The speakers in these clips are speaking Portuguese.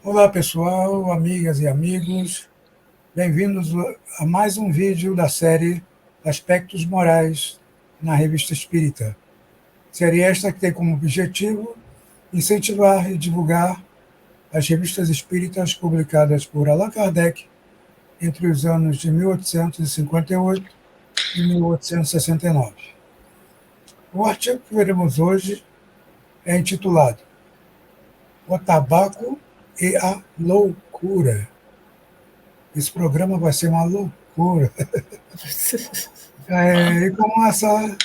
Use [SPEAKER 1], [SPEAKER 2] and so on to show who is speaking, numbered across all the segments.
[SPEAKER 1] Olá pessoal, amigas e amigos, bem-vindos a mais um vídeo da série Aspectos Morais na Revista Espírita. Série esta que tem como objetivo incentivar e divulgar as revistas espíritas publicadas por Allan Kardec entre os anos de 1858 e 1869. O artigo que veremos hoje é intitulado O Tabaco e a Loucura. Esse programa vai ser uma loucura. E com essa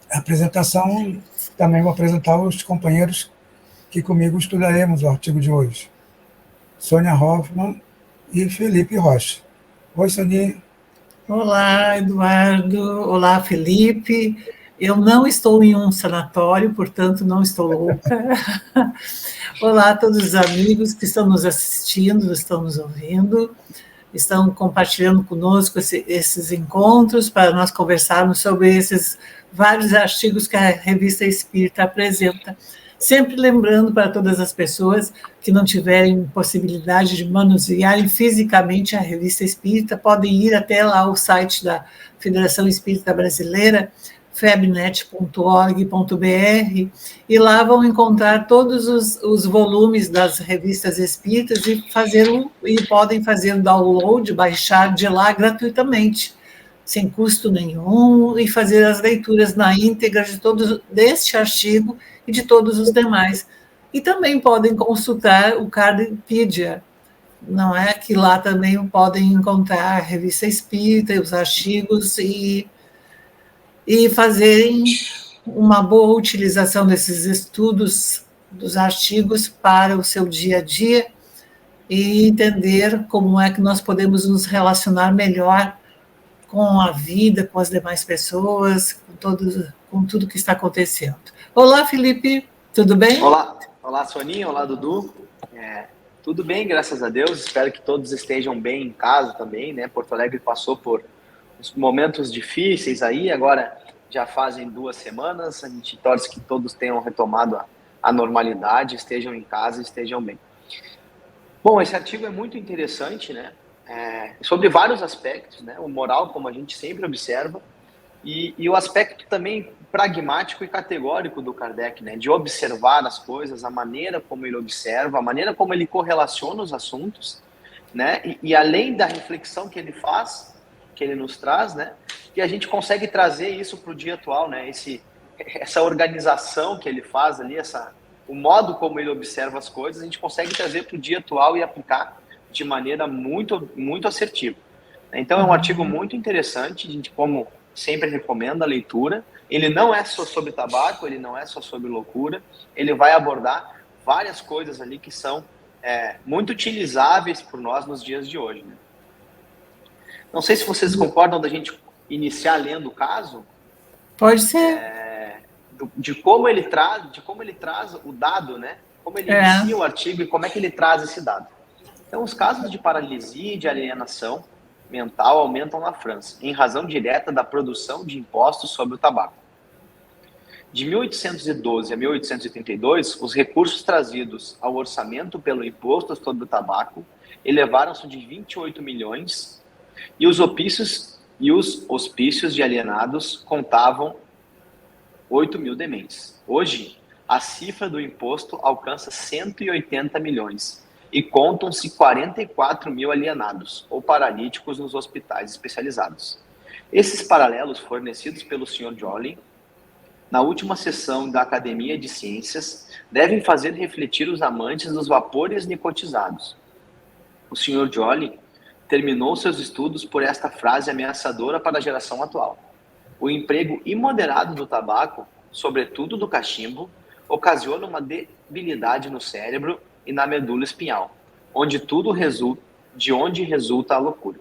[SPEAKER 1] apresentação, também vou apresentar os companheiros que comigo estudaremos o artigo de hoje. Sônia Hoffmann e Felipe Rocha. Oi, Soninha.
[SPEAKER 2] Olá, Eduardo. Olá, Felipe. Eu não estou em um sanatório, portanto, não estou louca. Olá a todos os amigos que estão nos assistindo, estão nos ouvindo, estão compartilhando conosco esses encontros para nós conversarmos sobre esses vários artigos que a Revista Espírita apresenta. Sempre lembrando para todas as pessoas que não tiverem possibilidade de manusearem fisicamente a Revista Espírita, podem ir até lá o site da Federação Espírita Brasileira, febnet.org.br, e lá vão encontrar todos os volumes das revistas espíritas e podem fazer o download, baixar de lá gratuitamente, sem custo nenhum, e fazer as leituras na íntegra deste artigo e de todos os demais. E também podem consultar o Cardipedia, não é? Que lá também podem encontrar a revista espírita, os artigos e fazerem uma boa utilização desses estudos, dos artigos para o seu dia a dia e entender como é que nós podemos nos relacionar melhor com a vida, com as demais pessoas, com tudo que está acontecendo. Olá, Felipe, tudo bem?
[SPEAKER 3] Olá, Soninha, olá, Dudu. Tudo bem, graças a Deus, espero que todos estejam bem em casa também, né? Porto Alegre passou por momentos difíceis aí, agora já fazem 2 semanas, a gente torce que todos tenham retomado a normalidade, estejam em casa, estejam bem. Bom, esse artigo é muito interessante, né? Sobre vários aspectos, né? O moral, como a gente sempre observa, e o aspecto também pragmático e categórico do Kardec, né? De observar as coisas, a maneira como ele observa, a maneira como ele correlaciona os assuntos, né? E além da reflexão que ele faz, que ele nos traz, né? E a gente consegue trazer isso para o dia atual, né? Essa organização que ele faz ali, o modo como ele observa as coisas, a gente consegue trazer para o dia atual e aplicar de maneira muito, muito assertiva. Então é um artigo muito interessante, a gente, como sempre recomenda a leitura. Ele não é só sobre tabaco, ele não é só sobre loucura, ele vai abordar várias coisas ali que são muito utilizáveis por nós nos dias de hoje, né? Não sei se vocês concordam da gente iniciar lendo o caso.
[SPEAKER 2] Pode ser.
[SPEAKER 3] De como ele traz o dado, né? Como ele inicia o artigo e como é que ele traz esse dado. Então, os casos de paralisia e de alienação mental aumentam na França, em razão direta da produção de impostos sobre o tabaco. De 1812 a 1882, os recursos trazidos ao orçamento pelo imposto sobre o tabaco elevaram-se de 28 milhões e os hospícios de alienados contavam 8 mil dementes. Hoje, a cifra do imposto alcança 180 milhões e contam-se 44 mil alienados ou paralíticos nos hospitais especializados. Esses paralelos fornecidos pelo Sr. Joly na última sessão da Academia de Ciências devem fazer refletir os amantes dos vapores nicotizados. O Sr. Joly terminou seus estudos por esta frase ameaçadora para a geração atual: o emprego imoderado do tabaco, sobretudo do cachimbo, ocasiona uma debilidade no cérebro e na medula espinhal, de onde resulta a loucura.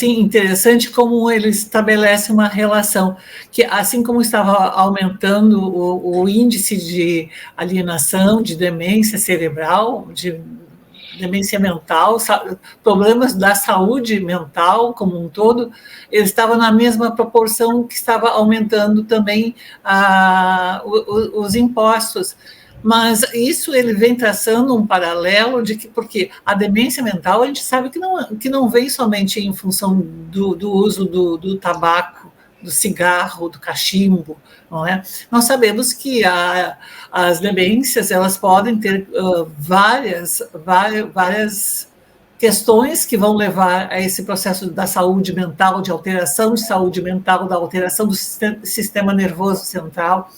[SPEAKER 2] Interessante como ele estabelece uma relação, que assim como estava aumentando o índice de alienação, de demência cerebral, demência mental, problemas da saúde mental como um todo, ele estava na mesma proporção que estava aumentando também os impostos. Mas isso ele vem traçando um paralelo de que, porque a demência mental a gente sabe que não vem somente em função do uso do tabaco, do cigarro, do cachimbo, não é? Nós sabemos que as demências elas podem ter várias questões que vão levar a esse processo da saúde mental, de alteração de saúde mental, da alteração do sistema nervoso central,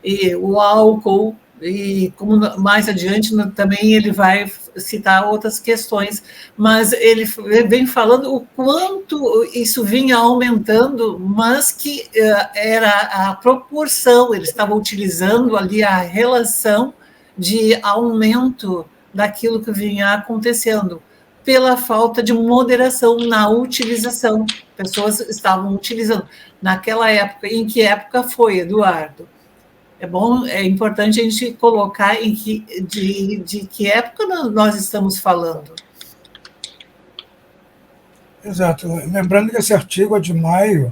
[SPEAKER 2] e o álcool. E como mais adiante também ele vai citar outras questões, mas ele vem falando o quanto isso vinha aumentando, mas que era a proporção, ele estava utilizando ali a relação de aumento daquilo que vinha acontecendo, pela falta de moderação na utilização. Pessoas estavam utilizando. Naquela época, em que época foi, Eduardo? É importante a gente colocar de que época nós estamos falando.
[SPEAKER 1] Exato. Lembrando que esse artigo é de maio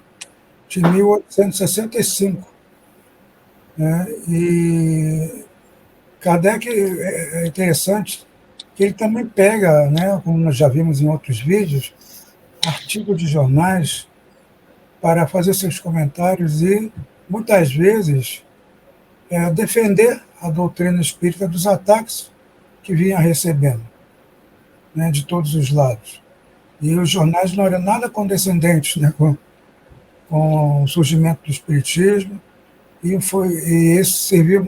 [SPEAKER 1] de 1865. Né? E Kardec é interessante que ele também pega, né, como nós já vimos em outros vídeos, artigos de jornais para fazer seus comentários e, muitas vezes, defender a doutrina espírita dos ataques que vinha recebendo, né, de todos os lados. E os jornais não eram nada condescendentes, né, com o surgimento do espiritismo, e esse serviu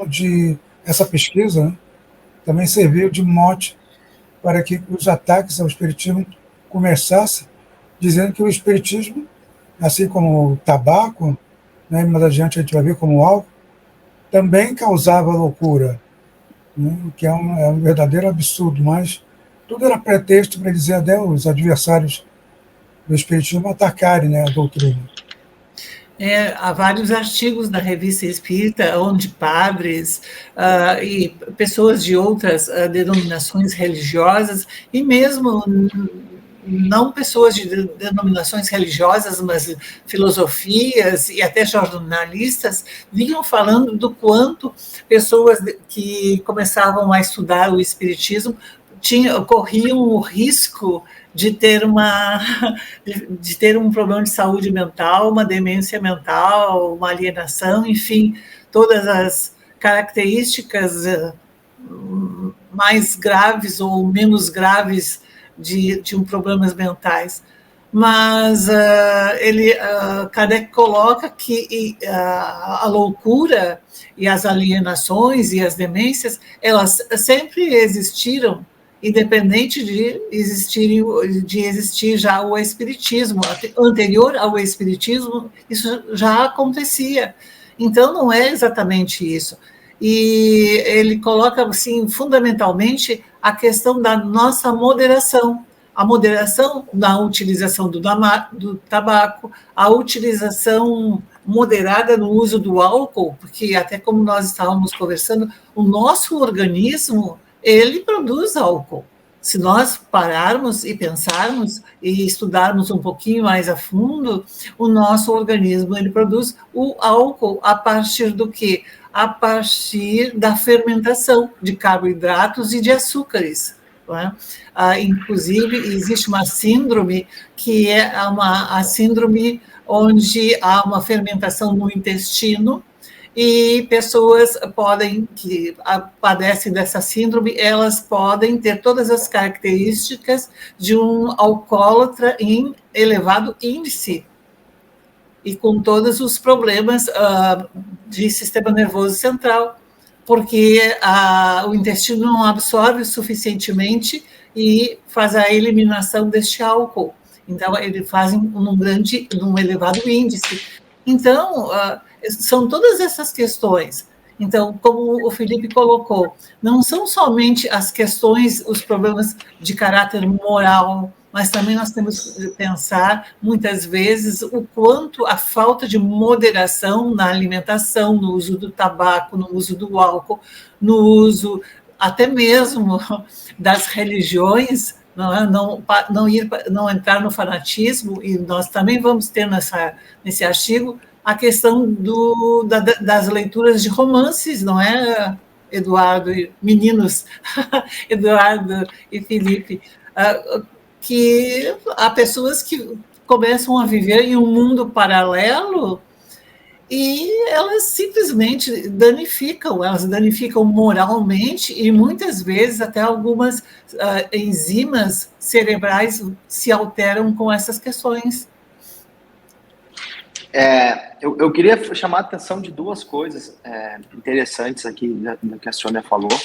[SPEAKER 1] essa pesquisa, né, também serviu de mote para que os ataques ao espiritismo começassem, dizendo que o espiritismo, assim como o tabaco, né, mais adiante a gente vai ver como o álcool, também causava loucura, né? Que é um verdadeiro absurdo, mas tudo era pretexto para dizer até os adversários do espiritismo atacarem, né, a doutrina.
[SPEAKER 2] Há vários artigos na Revista Espírita onde padres e pessoas de outras denominações religiosas, e mesmo não pessoas de denominações religiosas, mas filosofias e até jornalistas, vinham falando do quanto pessoas que começavam a estudar o espiritismo corriam o risco de ter um problema de saúde mental, uma demência mental, uma alienação, enfim, todas as características mais graves ou menos graves de problemas mentais. Mas Kardec coloca que a loucura e as alienações e as demências, elas sempre existiram, independente de existir já o espiritismo. Anterior ao espiritismo, isso já acontecia. Então, não é exatamente isso. E ele coloca, assim, fundamentalmente, a questão da nossa moderação. A moderação na utilização do tabaco, a utilização moderada no uso do álcool, porque até como nós estávamos conversando, o nosso organismo, ele produz álcool. Se nós pararmos e pensarmos e estudarmos um pouquinho mais a fundo, o nosso organismo, ele produz o álcool a partir do quê? A partir da fermentação de carboidratos e de açúcares. Não é? Inclusive, existe uma síndrome que é a síndrome onde há uma fermentação no intestino, e pessoas que padecem dessa síndrome, elas podem ter todas as características de um alcoólatra em elevado índice, e com todos os problemas de sistema nervoso central, porque o intestino não absorve suficientemente e faz a eliminação deste álcool. Então, ele faz num elevado índice. Então, são todas essas questões. Então, como o Felipe colocou, não são somente as questões, os problemas de caráter moral, mas também nós temos que pensar, muitas vezes, o quanto a falta de moderação na alimentação, no uso do tabaco, no uso do álcool, no uso até mesmo das religiões, não entrar no fanatismo, e nós também vamos ter nesse artigo a questão das leituras de romances, não é, Eduardo e meninos, Eduardo e Felipe, que há pessoas que começam a viver em um mundo paralelo e elas simplesmente elas danificam moralmente e muitas vezes até algumas enzimas cerebrais se alteram com essas questões.
[SPEAKER 3] Eu queria chamar a atenção de duas coisas interessantes aqui do que a Sônia falou.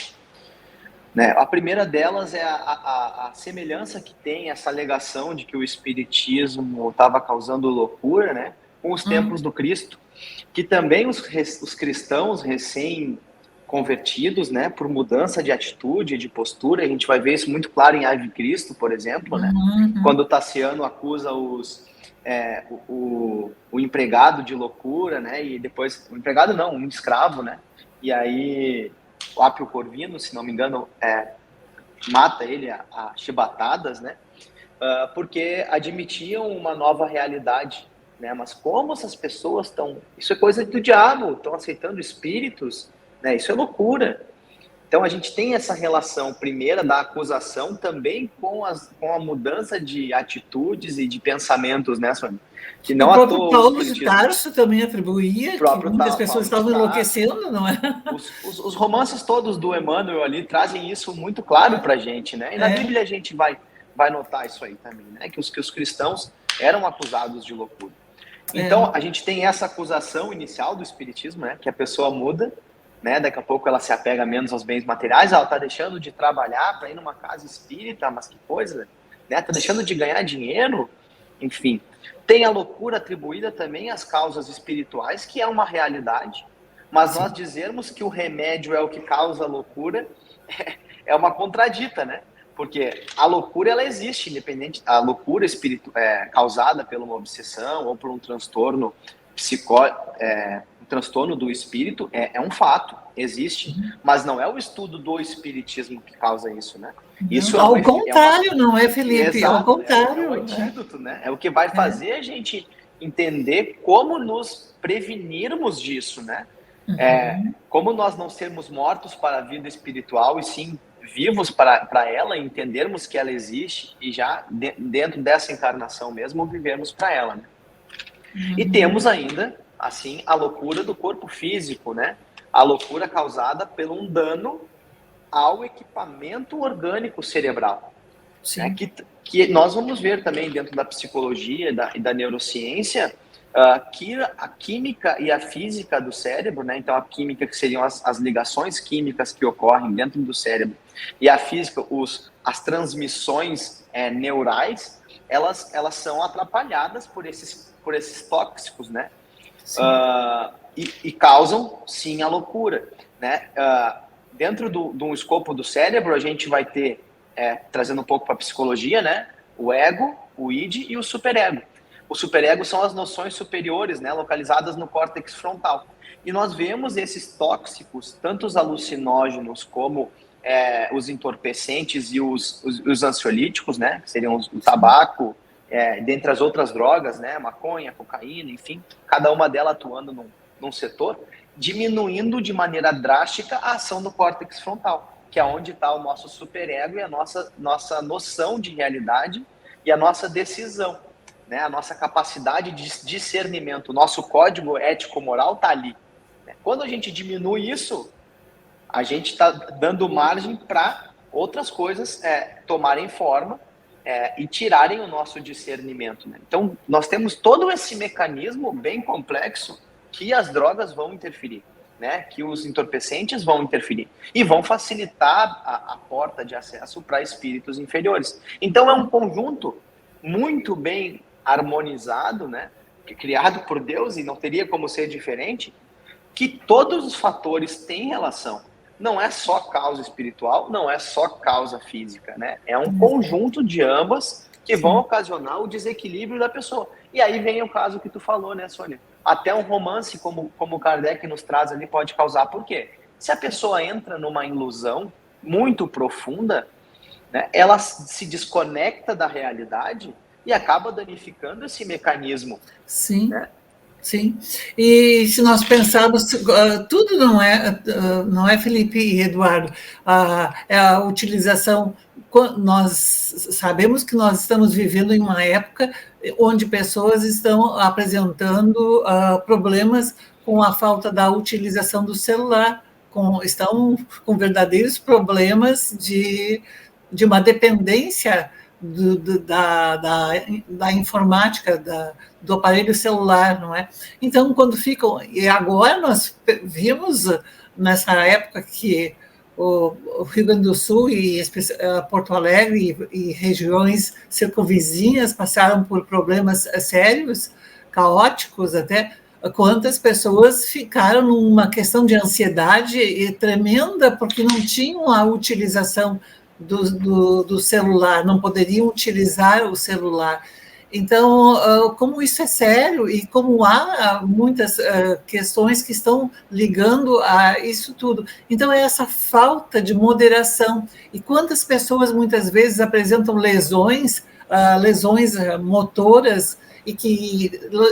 [SPEAKER 3] Né? A primeira delas é a semelhança que tem essa alegação de que o espiritismo estava causando loucura, né, com os tempos do Cristo, que também os cristãos recém-convertidos, né, por mudança de atitude, de postura, a gente vai ver isso muito claro em Ave Cristo, por exemplo, né, quando Tassiano acusa o empregado de loucura, né, e depois, o empregado não, um escravo, né, e aí o Apio Corvino, se não me engano, mata ele a chibatadas, né, porque admitiam uma nova realidade, né, mas como essas pessoas estão, isso é coisa do diabo, estão aceitando espíritos, né, isso é loucura. Então a gente tem essa relação primeira da acusação também com a mudança de atitudes e de pensamentos, né, Sônia? Que não
[SPEAKER 2] o próprio Paulo de Tarso também atribuía que muitas pessoas estavam enlouquecendo, não é?
[SPEAKER 3] Os romances todos do Emmanuel ali trazem isso muito claro para a gente, né? E na Bíblia a gente vai notar isso aí também, né? Que os cristãos eram acusados de loucura. Então a gente tem essa acusação inicial do espiritismo, né? Que a pessoa muda, né? Daqui a pouco ela se apega menos aos bens materiais, ela está deixando de trabalhar para ir numa casa espírita, mas que coisa, né? Está deixando de ganhar dinheiro, enfim. Tem a loucura atribuída também às causas espirituais, que é uma realidade, mas nós dizermos que o remédio é o que causa a loucura é uma contradita, né? Porque a loucura, ela existe, independente, a loucura causada por uma obsessão ou por um transtorno um transtorno do espírito é um fato, existe, mas não é o estudo do espiritismo que causa isso, né? Isso
[SPEAKER 2] ao contrário, não é, Felipe?
[SPEAKER 3] Exato,
[SPEAKER 2] ao contrário.
[SPEAKER 3] É o antídoto, né? É o que vai fazer a gente entender como nos prevenirmos disso, né? Como nós não sermos mortos para a vida espiritual e sim vivos para ela, entendermos que ela existe e já dentro dessa encarnação mesmo vivermos para ela, né? E temos ainda, assim, a loucura do corpo físico, né? A loucura causada por um dano ao equipamento orgânico cerebral, né? Que nós vamos ver também dentro da psicologia e da neurociência, que a química e a física do cérebro, né? Então a química, que seriam as ligações químicas que ocorrem dentro do cérebro, e a física, as transmissões neurais, elas são atrapalhadas por esses tóxicos, né? E causam, sim, a loucura, né? Dentro de um escopo do cérebro, a gente vai ter, trazendo um pouco para a psicologia, né? O ego, o id e o superego. O superego são as noções superiores, né? Localizadas no córtex frontal. E nós vemos esses tóxicos, tanto os alucinógenos como os entorpecentes e os ansiolíticos, né? Que seriam o tabaco, dentre as outras drogas, né? Maconha, cocaína, enfim, cada uma delas atuando num setor, diminuindo de maneira drástica a ação do córtex frontal, que é onde está o nosso superego e a nossa noção de realidade e a nossa decisão, né? A nossa capacidade de discernimento, o nosso código ético-moral está ali. Quando a gente diminui isso, a gente está dando margem para outras coisas tomarem forma e tirarem o nosso discernimento, né? Então, nós temos todo esse mecanismo bem complexo que as drogas vão interferir, né? Que os entorpecentes vão interferir e vão facilitar a porta de acesso para espíritos inferiores. Então, é um conjunto muito bem harmonizado, né? Criado por Deus, e não teria como ser diferente, que todos os fatores têm relação. Não é só causa espiritual, não é só causa física, né? É um conjunto de ambas que vão ocasionar o desequilíbrio da pessoa. E aí vem o caso que tu falou, né, Sônia? Até um romance, como Kardec nos traz ali, pode causar. Por quê? Se a pessoa entra numa ilusão, muito profunda, né, ela se desconecta da realidade e acaba danificando esse mecanismo.
[SPEAKER 2] Sim.
[SPEAKER 3] Né?
[SPEAKER 2] Sim, e se nós pensarmos, tudo não é, Felipe e Eduardo, é a utilização, nós sabemos que nós estamos vivendo em uma época onde pessoas estão apresentando problemas com a falta da utilização do celular, estão com verdadeiros problemas de uma dependência da informática, do aparelho celular, não é? Então, quando ficam... E agora nós vimos, nessa época, que o Rio Grande do Sul e Porto Alegre e regiões circunvizinhas passaram por problemas sérios, caóticos até, quantas pessoas ficaram numa questão de ansiedade tremenda porque não tinham a utilização do celular, não poderiam utilizar o celular. Então, como isso é sério e como há muitas questões que estão ligando a isso tudo. Então, é essa falta de moderação. E quantas pessoas, muitas vezes, apresentam lesões motoras,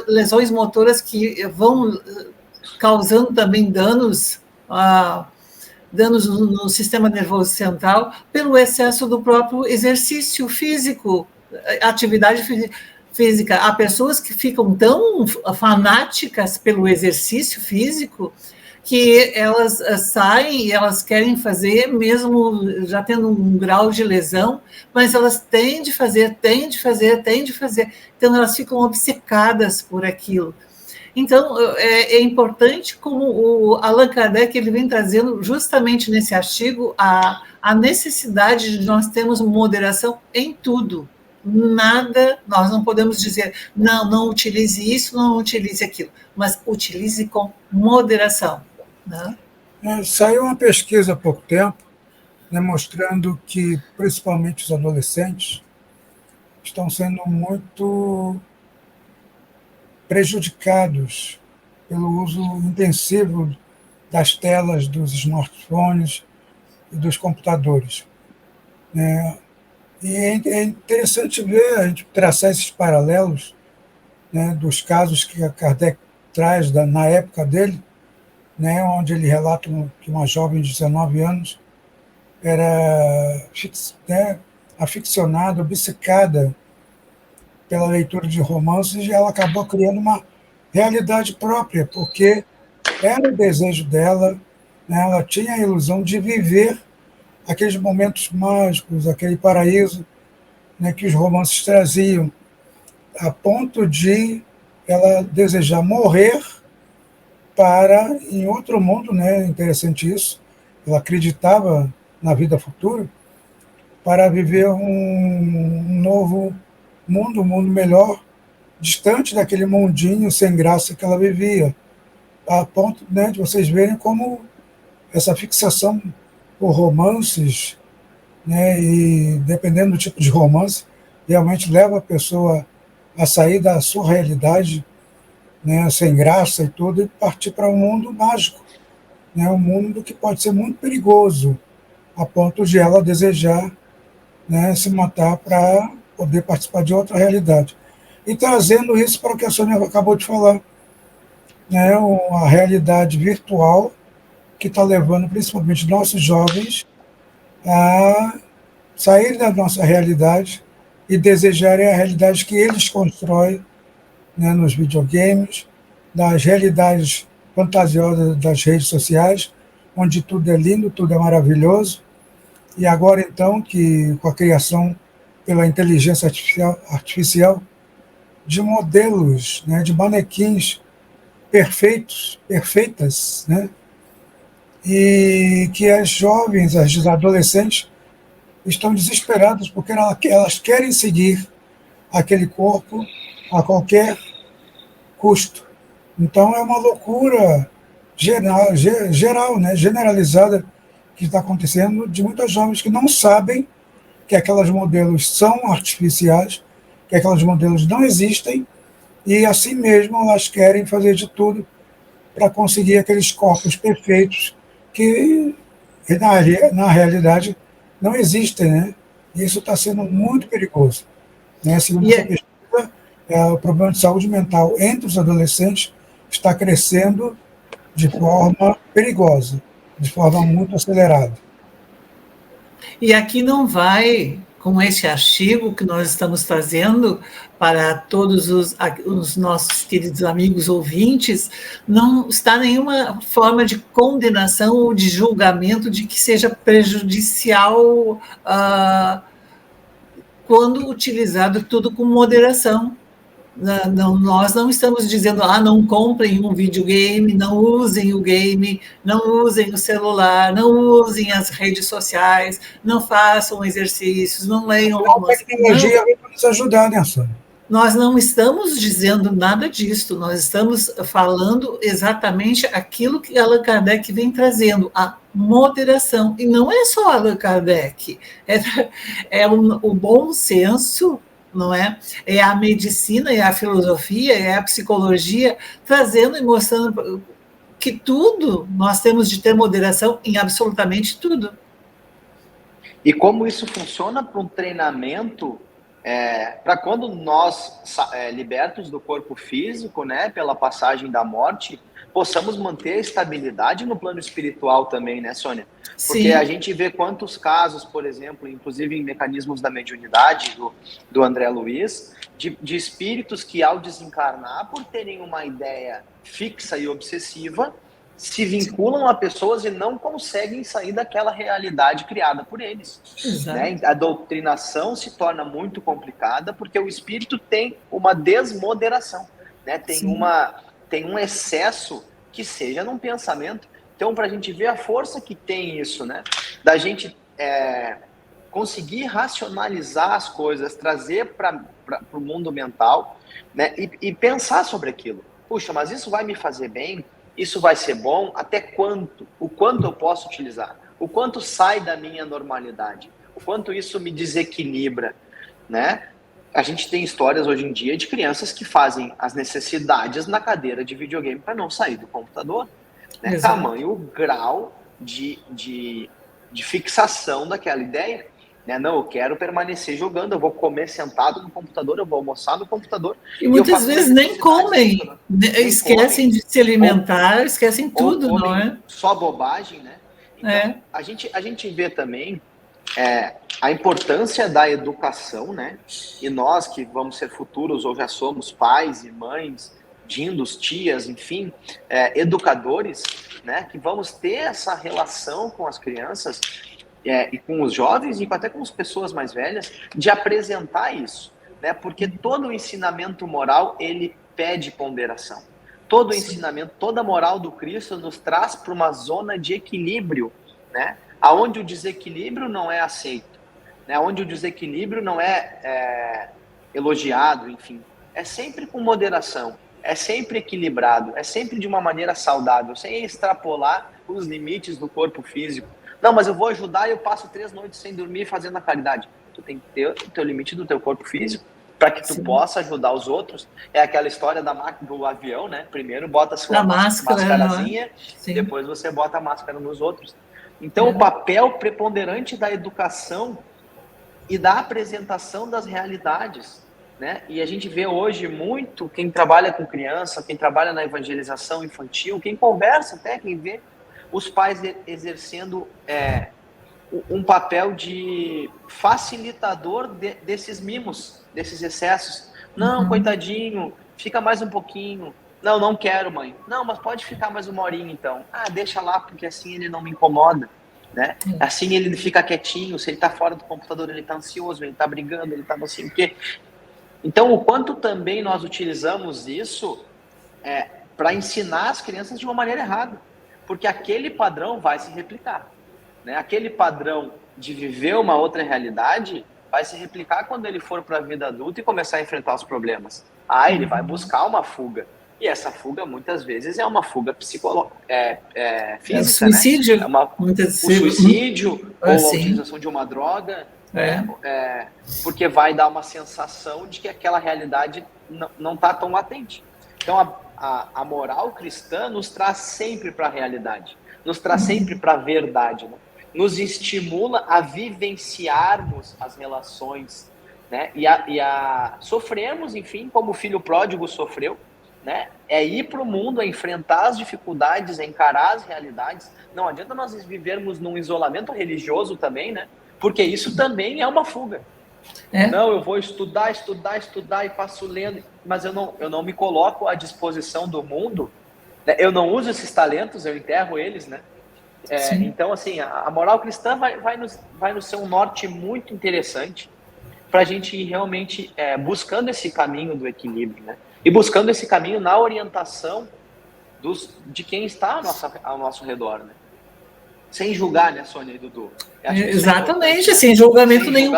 [SPEAKER 2] lesões motoras que vão causando também danos no sistema nervoso central pelo excesso do próprio exercício físico, atividade física. Há pessoas que ficam tão fanáticas pelo exercício físico que elas saem e elas querem fazer, mesmo já tendo um grau de lesão, mas elas têm de fazer. Então, elas ficam obcecadas por aquilo. Então, é importante, como o Allan Kardec ele vem trazendo justamente nesse artigo, a necessidade de nós termos moderação em tudo. Nada, nós não podemos dizer, não utilize isso, não utilize aquilo, mas utilize com moderação. Né?
[SPEAKER 1] Saiu uma pesquisa há pouco tempo, né, mostrando que, principalmente os adolescentes, estão sendo muito prejudicados pelo uso intensivo das telas dos smartphones e dos computadores. E é interessante ver, a gente traçar esses paralelos, né, dos casos que a Kardec traz na época dele, né, onde ele relata que uma jovem de 19 anos era aficionada, obcecada pela leitura de romances, e ela acabou criando uma realidade própria, porque era o desejo dela, né, ela tinha a ilusão de viver aqueles momentos mágicos, aquele paraíso, né, que os romances traziam, a ponto de ela desejar morrer para, em outro mundo, né, interessante isso, ela acreditava na vida futura, para viver um novo mundo, um mundo melhor, distante daquele mundinho sem graça que ela vivia, a ponto, né, de vocês verem como essa fixação por romances, né, e dependendo do tipo de romance, realmente leva a pessoa a sair da sua realidade, né, sem graça e tudo, e partir para um mundo mágico, né, um mundo que pode ser muito perigoso, a ponto de ela desejar, né, se matar para poder participar de outra realidade. E trazendo isso para o que a Sônia acabou de falar, né, a realidade virtual que está levando principalmente nossos jovens a sair da nossa realidade e desejarem a realidade que eles constroem, né, nos videogames, das realidades fantasiosas das redes sociais, onde tudo é lindo, tudo é maravilhoso. E agora, então, que com a criação pela inteligência artificial de modelos, né, de manequins perfeitas, né, e que as jovens, as adolescentes, estão desesperadas porque elas querem seguir aquele corpo a qualquer custo. Então é uma loucura geral, né, generalizada, que está acontecendo, de muitas jovens que não sabem que aquelas modelos são artificiais, que aquelas modelos não existem, e assim mesmo elas querem fazer de tudo para conseguir aqueles corpos perfeitos que E na realidade não existem, né? E isso está sendo muito perigoso. Né? Segundo essa pesquisa, o problema de saúde mental entre os adolescentes está crescendo de forma perigosa, de forma muito acelerada.
[SPEAKER 2] E aqui não vai, com esse artigo que nós estamos trazendo para todos os nossos queridos amigos ouvintes, não está nenhuma forma de condenação ou de julgamento de que seja prejudicial quando utilizado tudo com moderação. Não, nós não estamos dizendo, não comprem um videogame, não usem o game, não usem o celular, não usem as redes sociais, não façam exercícios, não leiam
[SPEAKER 1] romance. A tecnologia vai nos ajudar, né, Sônia?
[SPEAKER 2] Nós não estamos dizendo nada disso, nós estamos falando exatamente aquilo que Allan Kardec vem trazendo, a moderação. E não é só Allan Kardec, o bom senso, não é? É a medicina, é a filosofia, é a psicologia, trazendo e mostrando que tudo, nós temos de ter moderação em absolutamente tudo.
[SPEAKER 3] E como isso funciona para um treinamento, para quando nós, libertos do corpo físico, né, pela passagem da morte, possamos manter a estabilidade no plano espiritual também, né, Sônia? Porque a gente vê quantos casos, por exemplo, inclusive em mecanismos da mediunidade do André Luiz, de espíritos que ao desencarnar, por terem uma ideia fixa e obsessiva, se vinculam a pessoas e não conseguem sair daquela realidade criada por eles. Né? A doutrinação se torna muito complicada porque o espírito tem uma desmoderação, né? Tem um excesso que seja num pensamento. Então, para a gente ver a força que tem isso, né? Da gente conseguir racionalizar as coisas, trazer para o mundo mental, né? E pensar sobre aquilo. Puxa, mas isso vai me fazer bem? Isso vai ser bom? Até quanto? O quanto eu posso utilizar? O quanto sai da minha normalidade? O quanto isso me desequilibra, né? A gente tem histórias hoje em dia de crianças que fazem as necessidades na cadeira de videogame para não sair do computador. Né? Tamanho, grau de fixação daquela ideia. Né? Não, eu quero permanecer jogando, eu vou comer sentado no computador, eu vou almoçar no computador.
[SPEAKER 2] E muitas vezes nem comem, esquecem de se alimentar, esquecem tudo, não é?
[SPEAKER 3] Só bobagem, né? Então, a gente vê também a importância da educação, né? E nós que vamos ser futuros ou já somos pais e mães, dindos, tias, enfim, educadores, né? Que vamos ter essa relação com as crianças e com os jovens e até com as pessoas mais velhas, de apresentar isso, né? Porque todo o ensinamento moral, ele pede ponderação. Todo o ensinamento, toda a moral do Cristo nos traz para uma zona de equilíbrio, né? Aonde o desequilíbrio não é aceito, né? Onde o desequilíbrio não é elogiado, enfim. É sempre com moderação, é sempre equilibrado, é sempre de uma maneira saudável, sem extrapolar os limites do corpo físico. Não, mas eu vou ajudar e eu passo 3 noites sem dormir fazendo a caridade. Tu tem que ter o teu limite do teu corpo físico para que tu possa ajudar os outros. É aquela história do avião, né? Primeiro bota a sua mascarazinha, depois você bota a máscara nos outros. Então, o papel preponderante da educação e da apresentação das realidades, né? E a gente vê hoje muito quem trabalha com criança, quem trabalha na evangelização infantil, quem conversa até, quem vê os pais exercendo um papel de facilitador desses mimos, desses excessos. Não, coitadinho, fica mais um pouquinho. Não, não quero, mãe. Não, mas pode ficar mais 1 horinha, então. Deixa lá, porque assim ele não me incomoda, né? Assim ele fica quietinho, se ele tá fora do computador, ele tá ansioso, ele tá brigando, ele tá não sei o quê. Então, o quanto também nós utilizamos isso para ensinar as crianças de uma maneira errada. Porque aquele padrão vai se replicar, né? Aquele padrão de viver uma outra realidade vai se replicar quando ele for para a vida adulta e começar a enfrentar os problemas. Ele vai buscar uma fuga. E essa fuga, muitas vezes, é uma fuga psicológica, física,
[SPEAKER 2] suicídio,
[SPEAKER 3] né? O suicídio ou a utilização de uma droga, porque vai dar uma sensação de que aquela realidade não está tão latente. Então, a moral cristã nos traz sempre para a realidade, nos traz sempre para a verdade, né? nos estimula a vivenciarmos as relações, né? Sofremos, enfim, como o filho pródigo sofreu, né? É ir para o mundo, é enfrentar as dificuldades, é encarar as realidades. Não adianta nós vivermos num isolamento religioso também, né? Porque isso também é uma fuga. Não, eu vou estudar e passo lendo, mas eu não me coloco à disposição do mundo, né? Eu não uso esses talentos, eu enterro eles, né? Então, assim, a moral cristã vai nos ser um norte muito interessante para a gente ir realmente buscando esse caminho do equilíbrio, né? E buscando esse caminho na orientação de quem está ao nosso redor, né? Sem julgar, né, Sônia e Dudu?
[SPEAKER 2] Exatamente, né? Sem julgamento nenhum.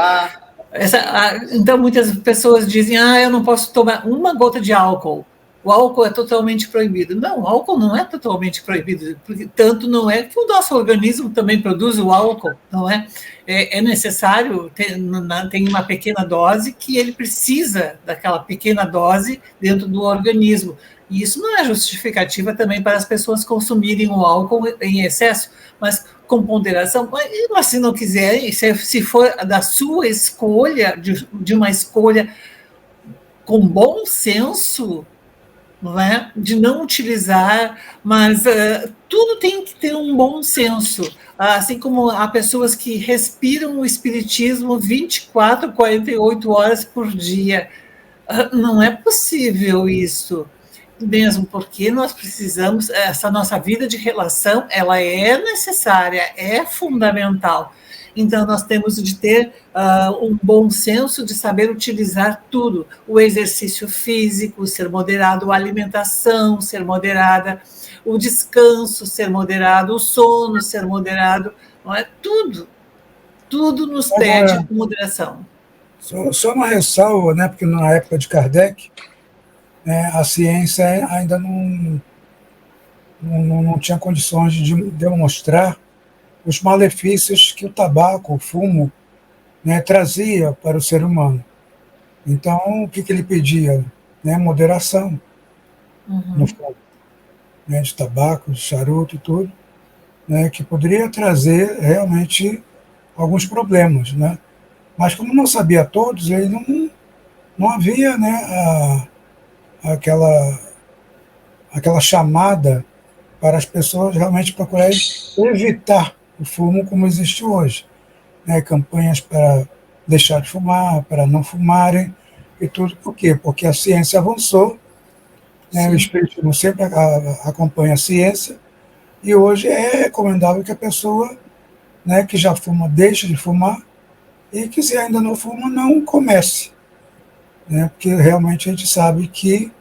[SPEAKER 2] Então, muitas pessoas dizem, eu não posso tomar uma gota de álcool. O álcool é totalmente proibido. Não, o álcool não é totalmente proibido, porque tanto não é que o nosso organismo também produz o álcool, não é? É necessário, tem uma pequena dose que ele precisa daquela pequena dose dentro do organismo. E isso não é justificativa também para as pessoas consumirem o álcool em excesso, mas com ponderação. Mas se não quiserem, se for da sua escolha, de uma escolha com bom senso, não é? De não utilizar, mas tudo tem que ter um bom senso. Assim como há pessoas que respiram o espiritismo 24, 48 horas por dia. Não é possível isso. Mesmo porque nós precisamos, essa nossa vida de relação, ela é necessária, é fundamental. Então, nós temos de ter um bom senso de saber utilizar tudo. O exercício físico, ser moderado, a alimentação, ser moderada, o descanso, ser moderado, o sono, ser moderado. Não é? Tudo nos pede moderação.
[SPEAKER 1] Só uma ressalva, né, porque na época de Kardec, né, a ciência ainda não tinha condições de demonstrar os malefícios que o tabaco, o fumo, né, trazia para o ser humano. Então, o que ele pedia? Né, moderação no fumo, né, de tabaco, de charuto e tudo, né, que poderia trazer realmente alguns problemas. Né? Mas como não sabia todos, ele não havia, né, aquela chamada para as pessoas realmente procurarem evitar o fumo como existe hoje. Né? Campanhas para deixar de fumar, para não fumarem, e tudo. Por quê? Porque a ciência avançou, né? O espiritismo sempre acompanha a ciência, e hoje é recomendável que a pessoa, né, que já fuma deixe de fumar, e que se ainda não fuma, não comece. Né? Porque realmente a gente sabe que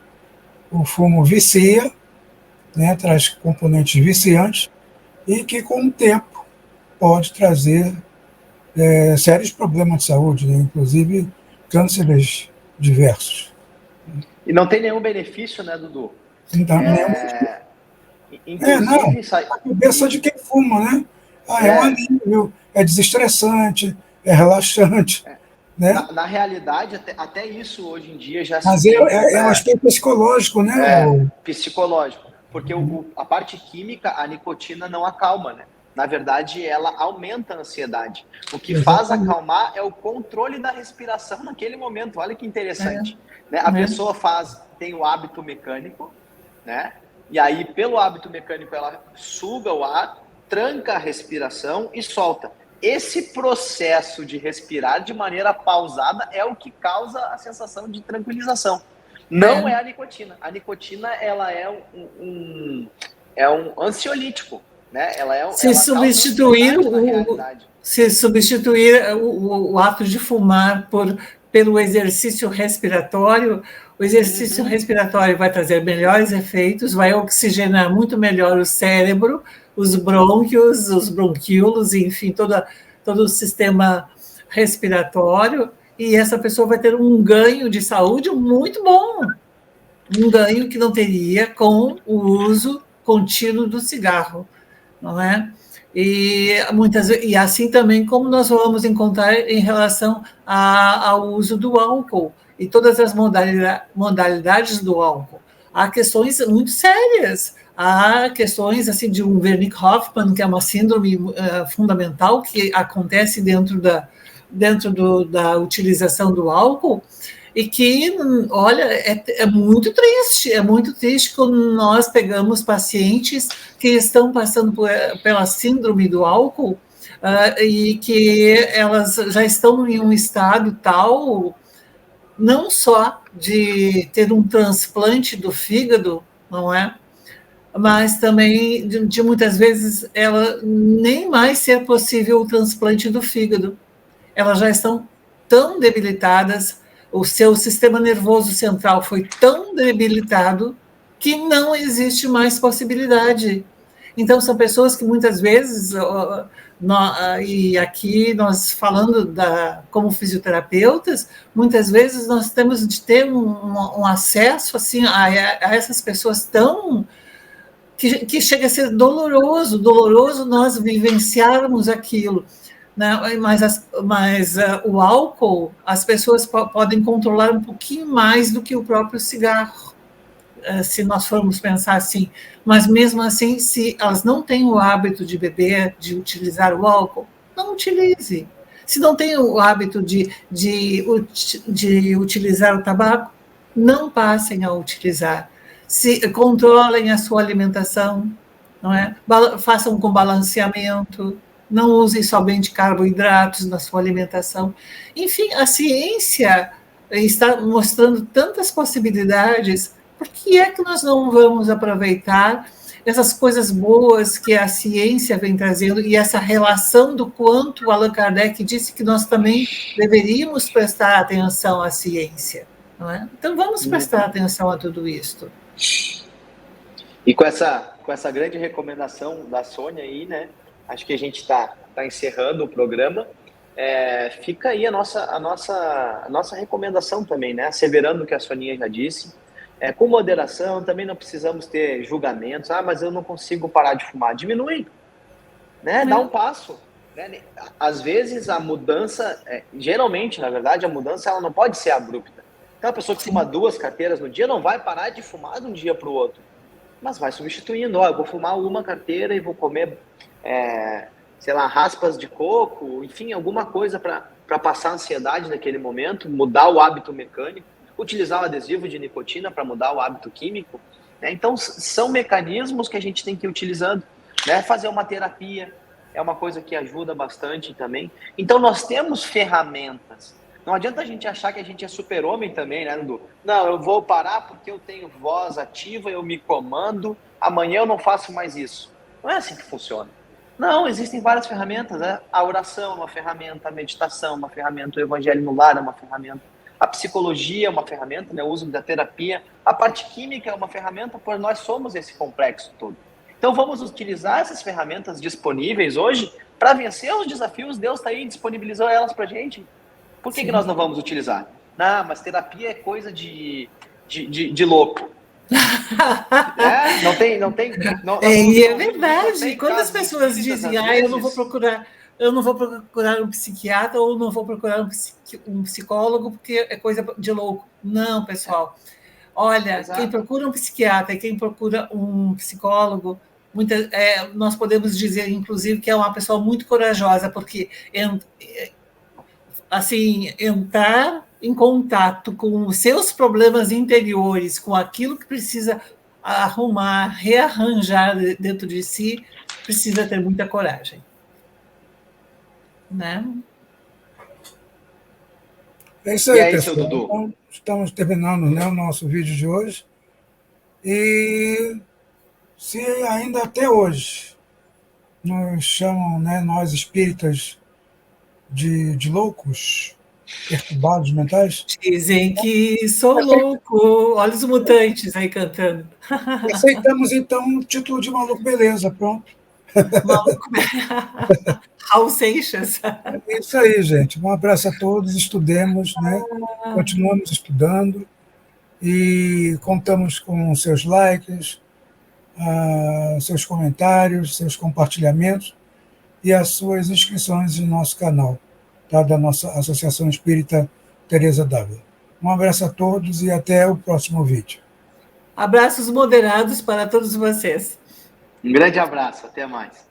[SPEAKER 1] o fumo vicia, né, traz componentes viciantes, e que com o tempo pode trazer sérios problemas de saúde, né, inclusive cânceres diversos.
[SPEAKER 3] E não tem nenhum benefício, né, Dudu?
[SPEAKER 1] Então, inclusive, a cabeça de quem fuma, né? É um alívio, é desestressante, é relaxante. Né?
[SPEAKER 3] Na realidade, até isso hoje em dia já
[SPEAKER 1] Mas
[SPEAKER 3] se tem.
[SPEAKER 1] É um aspecto psicológico, né?
[SPEAKER 3] Psicológico. Porque a parte química, a nicotina não acalma, né? Na verdade, ela aumenta a ansiedade. O que faz acalmar é o controle da respiração naquele momento. Olha que interessante. Né? A pessoa tem o hábito mecânico, né? E aí, pelo hábito mecânico, ela suga o ar, tranca a respiração e solta. Esse processo de respirar de maneira pausada é o que causa a sensação de tranquilização. Não é a nicotina. A nicotina, ela é um ansiolítico, né?
[SPEAKER 2] Se substituir o ato de fumar pelo exercício respiratório, o exercício respiratório vai trazer melhores efeitos, vai oxigenar muito melhor o cérebro, os brônquios, os bronquíolos, enfim, todo o sistema respiratório, e essa pessoa vai ter um ganho de saúde muito bom, um ganho que não teria com o uso contínuo do cigarro, não é? E assim também como nós vamos encontrar em relação ao uso do álcool e todas as modalidades do álcool. Há questões muito sérias. Há questões assim de um Wernicke-Hoffmann, que é uma síndrome fundamental que acontece dentro da utilização do álcool, e que, olha, é muito triste quando nós pegamos pacientes que estão passando pela síndrome do álcool e que elas já estão em um estado tal, não só de ter um transplante do fígado, não é? Mas também de muitas vezes ela nem mais ser possível o transplante do fígado. Elas já estão tão debilitadas, o seu sistema nervoso central foi tão debilitado que não existe mais possibilidade. Então, são pessoas que muitas vezes, e aqui nós falando como fisioterapeutas, muitas vezes nós temos de ter um acesso assim, a essas pessoas tão que chega a ser doloroso nós vivenciarmos aquilo, né? Mas o álcool, as pessoas podem controlar um pouquinho mais do que o próprio cigarro, se nós formos pensar assim. Mas mesmo assim, se elas não têm o hábito de beber, de utilizar o álcool, não utilize. Se não tem o hábito de utilizar o tabaco, não passem a utilizar. Se controlem a sua alimentação, não é? Façam com balanceamento, não usem somente carboidratos na sua alimentação. Enfim, a ciência está mostrando tantas possibilidades. Por que é que nós não vamos aproveitar essas coisas boas que a ciência vem trazendo e essa relação do quanto Allan Kardec disse que nós também deveríamos prestar atenção à ciência, não é? Então vamos prestar atenção a tudo isto.
[SPEAKER 3] E com essa grande recomendação da Sônia aí, né? Acho que a gente está encerrando o programa. Fica aí a nossa recomendação também, né? Asseverando o que a Soninha já disse. Com moderação, também não precisamos ter julgamentos. Mas eu não consigo parar de fumar. Diminui, né? Dá um passo. Né? Às vezes a mudança, geralmente, na verdade, a mudança ela não pode ser abrupta. Então a pessoa que fuma 2 carteiras no dia não vai parar de fumar de um dia para o outro. Mas vai substituindo. Eu vou fumar 1 carteira e vou comer, sei lá, raspas de coco, enfim, alguma coisa para passar a ansiedade naquele momento, mudar o hábito mecânico, utilizar o adesivo de nicotina para mudar o hábito químico. Né? Então, são mecanismos que a gente tem que ir utilizando. Né? Fazer uma terapia é uma coisa que ajuda bastante também. Então, nós temos ferramentas. Não adianta a gente achar que a gente é super-homem também, né, Dudu? Não, eu vou parar porque eu tenho voz ativa, eu me comando, amanhã eu não faço mais isso. Não é assim que funciona. Não, existem várias ferramentas. Né? A oração é uma ferramenta, a meditação é uma ferramenta, o evangelho no lar é uma ferramenta, a psicologia é uma ferramenta, né? O uso da terapia, a parte química é uma ferramenta, pois nós somos esse complexo todo. Então vamos utilizar essas ferramentas disponíveis hoje para vencer os desafios. Deus está aí, disponibilizou elas para a gente. Por que nós não vamos utilizar? Não, mas terapia é coisa de louco. Não tem.
[SPEAKER 2] É verdade. Quando as pessoas dizem, eu não vou procurar um psiquiatra ou não vou procurar um psicólogo porque é coisa de louco. Não, pessoal. Olha, exato. Quem procura um psiquiatra e quem procura um psicólogo, nós podemos dizer, inclusive, que é uma pessoa muito corajosa, porque assim, entrar em contato com os seus problemas interiores, com aquilo que precisa arrumar, rearranjar dentro de si, precisa ter muita coragem. Né?
[SPEAKER 1] É isso aí, pessoal. Então, estamos terminando, né, o nosso vídeo de hoje. E se ainda até hoje nos chamam, né, nós espíritas, de loucos, perturbados mentais.
[SPEAKER 2] Dizem que sou louco. Olha os mutantes aí cantando.
[SPEAKER 1] Aceitamos, então, o título de maluco, beleza, pronto.
[SPEAKER 2] Maluco. Raul Seixas.
[SPEAKER 1] É isso aí, gente. Um abraço a todos, estudemos, né? Continuamos estudando e contamos com seus likes, seus comentários, seus compartilhamentos e as suas inscrições no nosso canal, tá? Da nossa Associação Espírita Teresa d'Ávila. Um abraço a todos e até o próximo vídeo.
[SPEAKER 2] Abraços moderados para todos vocês.
[SPEAKER 3] Um grande abraço, até mais.